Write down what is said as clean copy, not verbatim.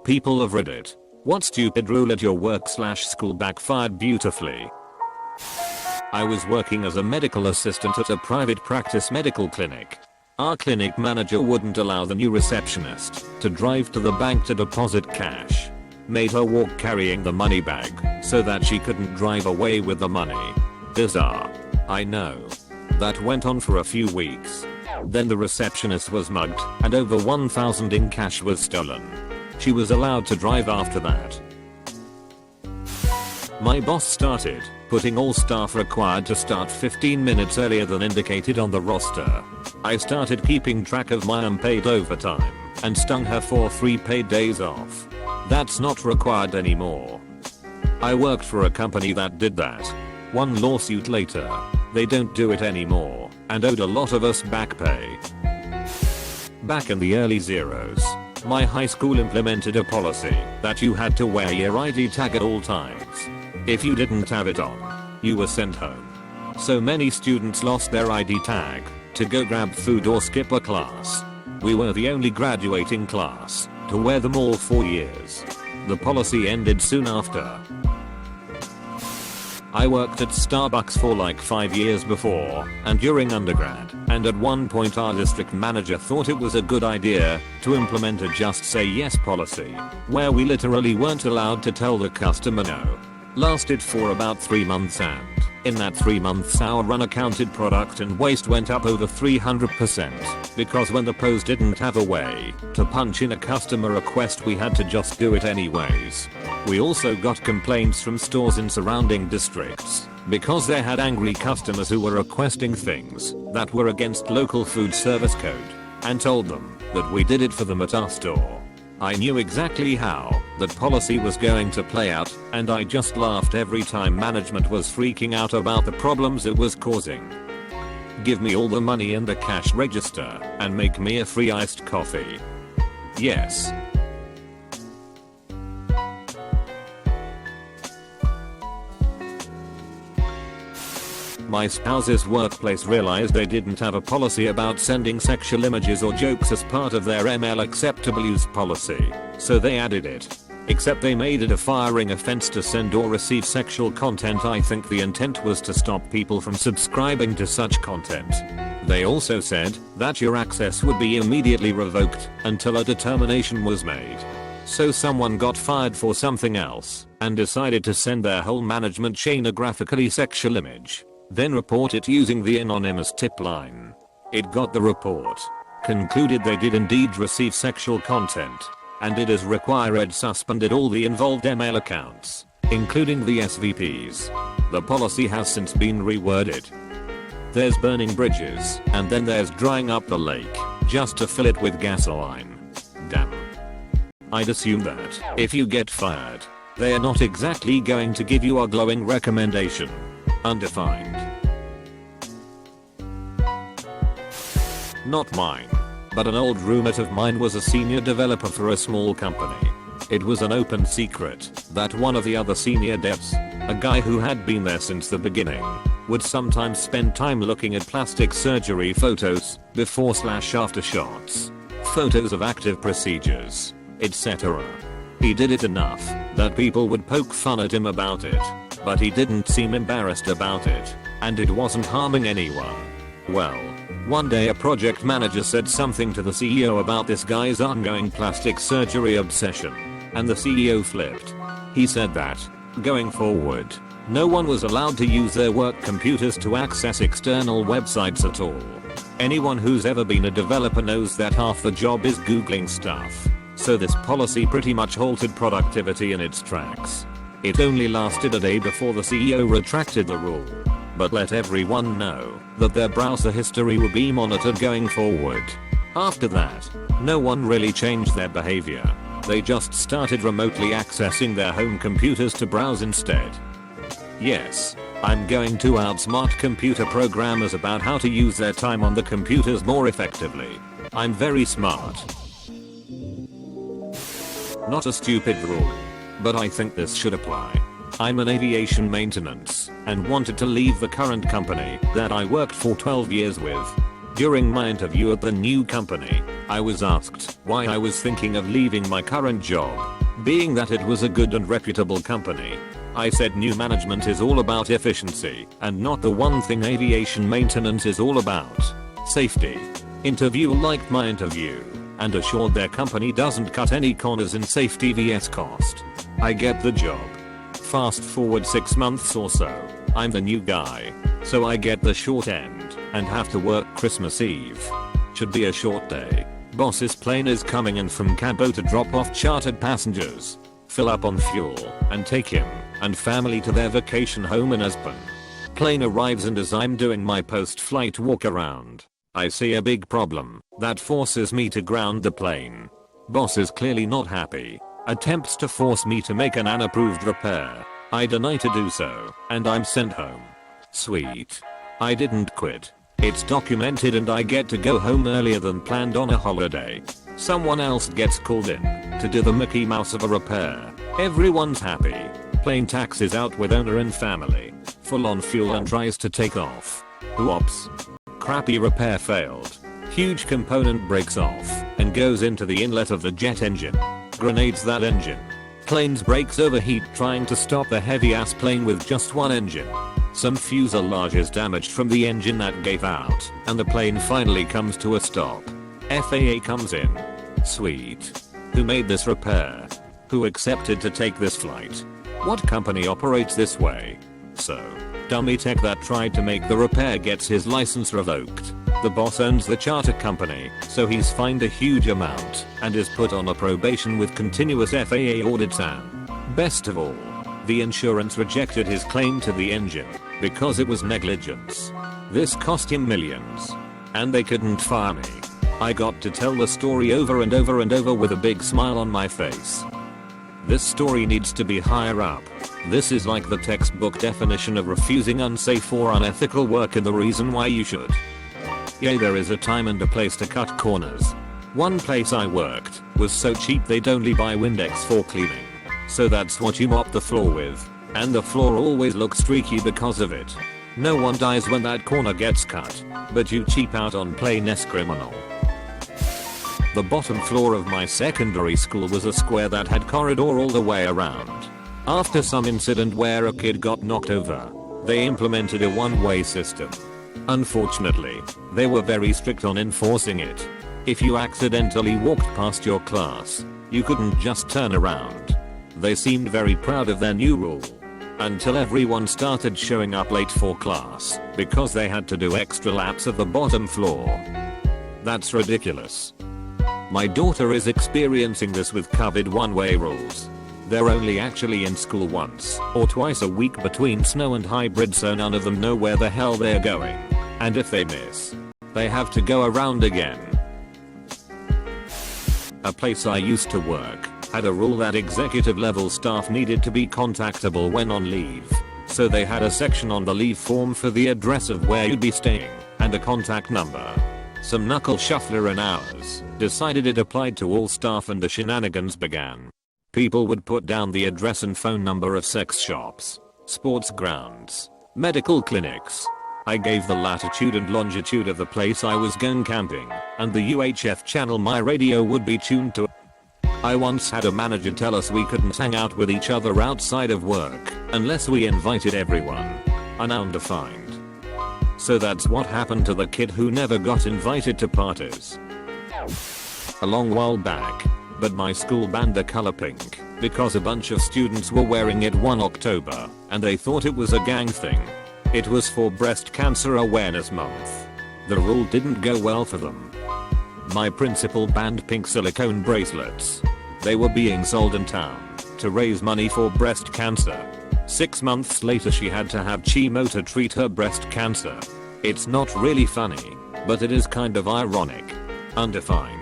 People of Reddit, what stupid rule at your work/school backfired beautifully? I was working as a medical assistant at a private practice medical clinic. Our clinic manager wouldn't allow the new receptionist to drive to the bank to deposit cash. Made her walk carrying the money bag so that she couldn't drive away with the money. Bizarre. I know. That went on for a few weeks. Then the receptionist was mugged and over 1,000 in cash was stolen. She was allowed to drive after that. My boss started putting all staff required to start 15 minutes earlier than indicated on the roster. I started keeping track of my unpaid overtime and stung her for 3 paid days off. That's not required anymore. I worked for a company that did that. One lawsuit later, they don't do it anymore and owed a lot of us back pay. Back in the early zeros, my high school implemented a policy that you had to wear your ID tag at all times. If you didn't have it on, you were sent home. So many students lost their ID tag to go grab food or skip a class. We were the only graduating class to wear them all 4 years. The policy ended soon after. I worked at Starbucks for like 5 years before and during undergrad, and at one point our district manager thought it was a good idea to implement a just say yes policy, where we literally weren't allowed to tell the customer no. Lasted for about 3 months, and in that 3 months our unaccounted product and waste went up over 300% because when the POS didn't have a way to punch in a customer request, we had to just do it anyways. We also got complaints from stores in surrounding districts because they had angry customers who were requesting things that were against local food service code and told them that we did it for them at our store. I knew exactly how that policy was going to play out, and I just laughed every time management was freaking out about the problems it was causing. Give me all the money in the cash register and make me a free iced coffee. Yes. My spouse's workplace realized they didn't have a policy about sending sexual images or jokes as part of their ML acceptable use policy, so they added it. Except they made it a firing offense to send or receive sexual content. I think the intent was to stop people from subscribing to such content. They also said that your access would be immediately revoked until a determination was made. So someone got fired for something else and decided to send their whole management chain a graphically sexual image. Then report it using the anonymous tip line. It got the report. Concluded they did indeed receive sexual content. And it is required suspended all the involved ML accounts, including the SVPs. The policy has since been reworded. There's burning bridges, and then there's drying up the lake, just to fill it with gasoline. Damn. I'd assume that if you get fired, they are not exactly going to give you a glowing recommendation. Undefined. Not mine, but an old roommate of mine was a senior developer for a small company. It was an open secret that one of the other senior devs, a guy who had been there since the beginning, would sometimes spend time looking at plastic surgery photos, before/after shots, photos of active procedures, etc. He did it enough that people would poke fun at him about it, but he didn't seem embarrassed about it, and it wasn't harming anyone. Well, one day a project manager said something to the CEO about this guy's ongoing plastic surgery obsession, and the CEO flipped. He said that, going forward, no one was allowed to use their work computers to access external websites at all. Anyone who's ever been a developer knows that half the job is Googling stuff. So this policy pretty much halted productivity in its tracks. It only lasted a day before the CEO retracted the rule, but let everyone know that their browser history would be monitored going forward. After that, no one really changed their behavior. They just started remotely accessing their home computers to browse instead. Yes, I'm going to outsmart computer programmers about how to use their time on the computers more effectively. I'm very smart. Not a stupid rule, but I think this should apply. I'm in aviation maintenance and wanted to leave the current company that I worked for 12 years with. During my interview at the new company, I was asked why I was thinking of leaving my current job. Being that it was a good and reputable company, I said new management is all about efficiency and not the one thing aviation maintenance is all about, safety. Interview liked my interview and assured their company doesn't cut any corners in safety vs cost. I get the job. Fast forward 6 months or so, I'm the new guy, so I get the short end and have to work Christmas Eve. Should be a short day. Boss's plane is coming in from Cabo to drop off chartered passengers, fill up on fuel, and take him and family to their vacation home in Aspen. Plane arrives, and as I'm doing my post-flight walk around, I see a big problem that forces me to ground the plane. Boss is clearly not happy, attempts to force me to make an unapproved repair. I deny to do so, and I'm sent home. Sweet. I didn't quit. It's documented and I get to go home earlier than planned on a holiday. Someone else gets called in to do the Mickey Mouse of a repair. Everyone's happy. Plane taxis out with owner and family. Full on fuel and tries to take off. Whoops. Crappy repair failed. Huge component breaks off and goes into the inlet of the jet engine. Grenades that engine. Plane's brakes overheat trying to stop the heavy ass plane with just one engine. Some fuselage is damaged from the engine that gave out, and the plane finally comes to a stop. FAA comes in. Sweet. Who made this repair? Who accepted to take this flight? What company operates this way? So, dummy tech that tried to make the repair gets his license revoked. The boss owns the charter company, so he's fined a huge amount and is put on a probation with continuous FAA audits, and best of all, the insurance rejected his claim to the engine because it was negligence. This cost him millions, and they couldn't fire me. I got to tell the story over and over and over with a big smile on my face. This story needs to be higher up. This is like the textbook definition of refusing unsafe or unethical work and the reason why you should. Yeah, there is a time and a place to cut corners. One place I worked was so cheap they'd only buy Windex for cleaning. So that's what you mop the floor with. And the floor always looks streaky because of it. No one dies when that corner gets cut, but you cheap out on plain-s criminal. The bottom floor of my secondary school was a square that had corridor all the way around. After some incident where a kid got knocked over, they implemented a one-way system. Unfortunately, they were very strict on enforcing it. If you accidentally walked past your class, you couldn't just turn around. They seemed very proud of their new rule. Until everyone started showing up late for class because they had to do extra laps of the bottom floor. That's ridiculous. My daughter is experiencing this with COVID one-way rules. They're only actually in school once or twice a week between snow and hybrid, so none of them know where the hell they're going. And if they miss, they have to go around again. A place I used to work had a rule that executive level staff needed to be contactable when on leave. So they had a section on the leave form for the address of where you'd be staying and a contact number. Some knuckle shuffler in ours decided it applied to all staff and the shenanigans began. People would put down the address and phone number of sex shops, sports grounds, medical clinics. I gave the latitude and longitude of the place I was going camping, and the UHF channel my radio would be tuned to. I once had a manager tell us we couldn't hang out with each other outside of work unless we invited everyone. Undefined. So that's what happened to the kid who never got invited to parties. A long while back, but my school banned the color pink because a bunch of students were wearing it one October and they thought it was a gang thing. It was for Breast Cancer Awareness Month. The rule didn't go well for them. My principal banned pink silicone bracelets. They were being sold in town to raise money for breast cancer. 6 months later she had to have chemo to treat her breast cancer. It's not really funny, but it is kind of ironic. Undefined.